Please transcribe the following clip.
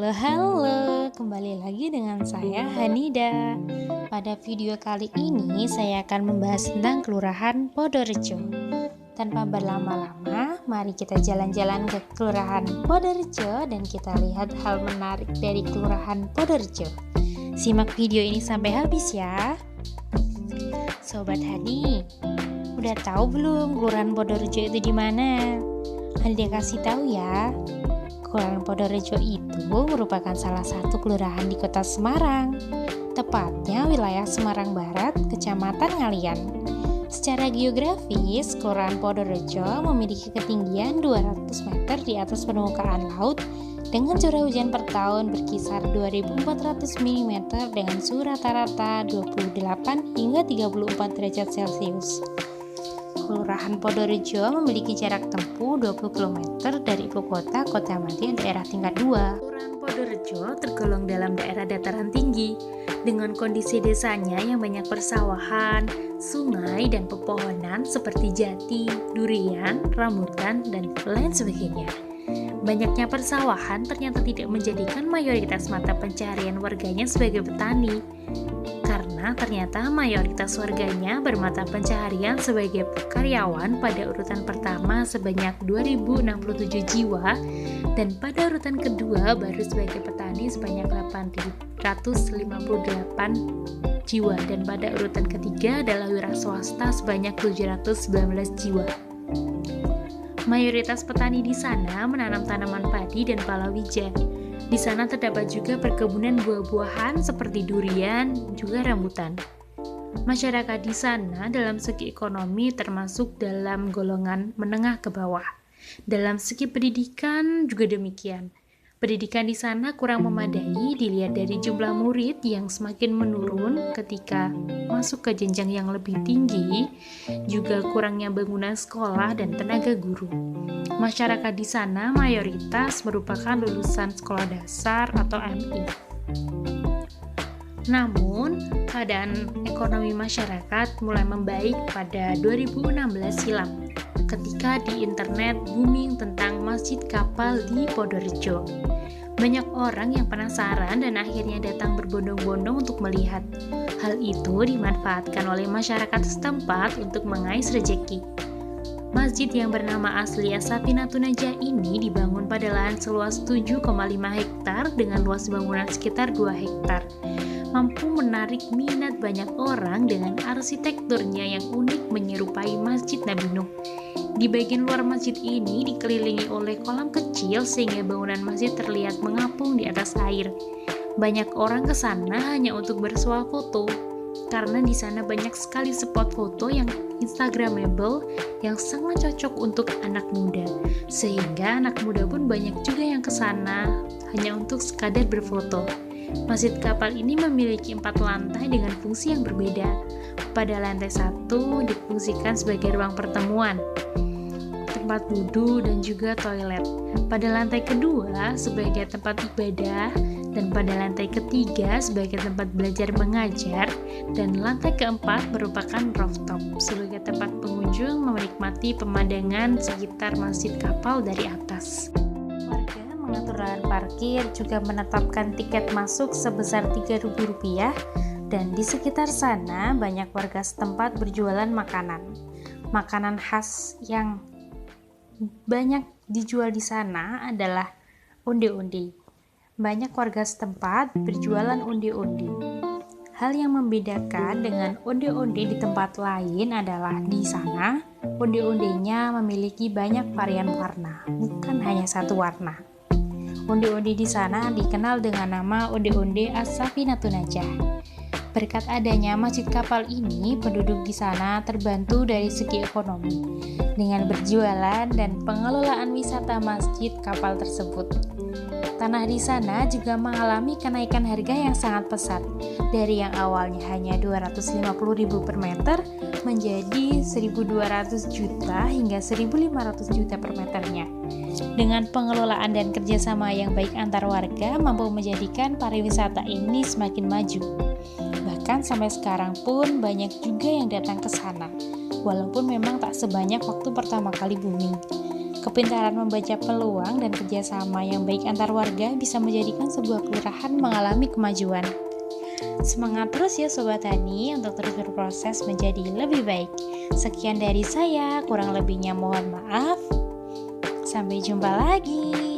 Halo, kembali lagi dengan saya Hanida. Pada video kali ini saya akan membahas tentang Kelurahan Podorejo. Tanpa berlama-lama, mari kita jalan-jalan ke Kelurahan Podorejo dan kita lihat hal menarik dari Kelurahan Podorejo. Simak video ini sampai habis ya. Sobat Hani, udah tahu belum Kelurahan Podorejo itu di mana? Hanida kasih tahu ya. Kelurahan Podorejo itu merupakan salah satu kelurahan di Kota Semarang, tepatnya wilayah Semarang Barat, Kecamatan Ngalian. Secara geografis, Kelurahan Podorejo memiliki ketinggian 200 meter di atas permukaan laut dengan curah hujan per tahun berkisar 2.400 mm dengan suhu rata-rata 28 hingga 34 derajat Celcius. Kelurahan Podorejo memiliki jarak tempuh 20 km dari ibu kota Kotamati daerah tingkat 2. Kelurahan Podorejo tergolong dalam daerah dataran tinggi dengan kondisi desanya yang banyak persawahan, sungai, dan pepohonan seperti jati, durian, rambutan, dan lain sebagainya. Banyaknya persawahan ternyata tidak menjadikan mayoritas mata pencaharian warganya sebagai petani, karena ternyata mayoritas warganya bermata pencaharian sebagai karyawan pada urutan pertama sebanyak 2.067 jiwa dan pada urutan kedua baru sebagai petani sebanyak 858 jiwa dan pada urutan ketiga adalah wira swasta sebanyak 719 jiwa. Mayoritas petani di sana menanam tanaman padi dan palawija. Di sana terdapat juga perkebunan buah-buahan seperti durian, juga rambutan. Masyarakat di sana dalam segi ekonomi termasuk dalam golongan menengah ke bawah. Dalam segi pendidikan juga demikian. Pendidikan di sana kurang memadai dilihat dari jumlah murid yang semakin menurun ketika masuk ke jenjang yang lebih tinggi, juga kurangnya bangunan sekolah dan tenaga guru. Masyarakat di sana mayoritas merupakan lulusan sekolah dasar atau MI. Namun, keadaan ekonomi masyarakat mulai membaik pada 2016 silam ketika di internet booming tentang Masjid Kapal di Podorejo. Banyak orang yang penasaran dan akhirnya datang berbondong-bondong untuk melihat. Hal itu dimanfaatkan oleh masyarakat setempat untuk mengais rejeki. Masjid yang bernama asli As-Safinatun Najah ini dibangun pada lahan seluas 7,5 hektar dengan luas bangunan sekitar 2 hektar. Mampu menarik minat banyak orang dengan arsitekturnya yang unik menyerupai Masjid Nabi Nuh. Di bagian luar masjid ini dikelilingi oleh kolam kecil sehingga bangunan masjid terlihat mengapung di atas air. Banyak orang ke sana hanya untuk bersuah foto, karena di sana banyak sekali spot foto yang instagramable yang sangat cocok untuk anak muda. Sehingga anak muda pun banyak juga yang ke sana hanya untuk sekadar berfoto. Masjid Kapal ini memiliki 4 lantai dengan fungsi yang berbeda. Pada lantai 1 difungsikan sebagai ruang pertemuan, tempat wudhu dan juga toilet. Pada lantai kedua sebagai tempat ibadah dan pada lantai ketiga sebagai tempat belajar mengajar dan lantai keempat merupakan rooftop sebagai tempat pengunjung menikmati pemandangan sekitar Masjid Kapal dari atas. Warga mengatur lahan parkir juga menetapkan tiket masuk sebesar Rp3.000 dan di sekitar sana banyak warga setempat berjualan makanan. Makanan khas yang banyak dijual di sana adalah onde-onde. Banyak warga setempat berjualan onde-onde. Hal yang membedakan dengan onde-onde di tempat lain adalah di sana onde-ondenya memiliki banyak varian warna, bukan hanya satu warna. Onde-onde di sana dikenal dengan nama onde-onde As-Safinatun Najah. Berkat adanya Masjid Kapal ini, penduduk di sana terbantu dari segi ekonomi dengan berjualan dan pengelolaan wisata Masjid Kapal tersebut. Tanah di sana juga mengalami kenaikan harga yang sangat pesat, dari yang awalnya hanya 250.000 per meter menjadi 1.200 juta hingga 1.500 juta per meternya. Dengan pengelolaan dan kerjasama yang baik antar warga mampu menjadikan pariwisata ini semakin maju. Bahkan sampai sekarang pun banyak juga yang datang ke sana, walaupun memang tak sebanyak waktu pertama kali booming. Kepintaran membaca peluang dan kerjasama yang baik antar warga bisa menjadikan sebuah kelurahan mengalami kemajuan. Semangat terus ya Sobat Tani untuk terus berproses menjadi lebih baik. Sekian dari saya, kurang lebihnya mohon maaf. Sampai jumpa lagi.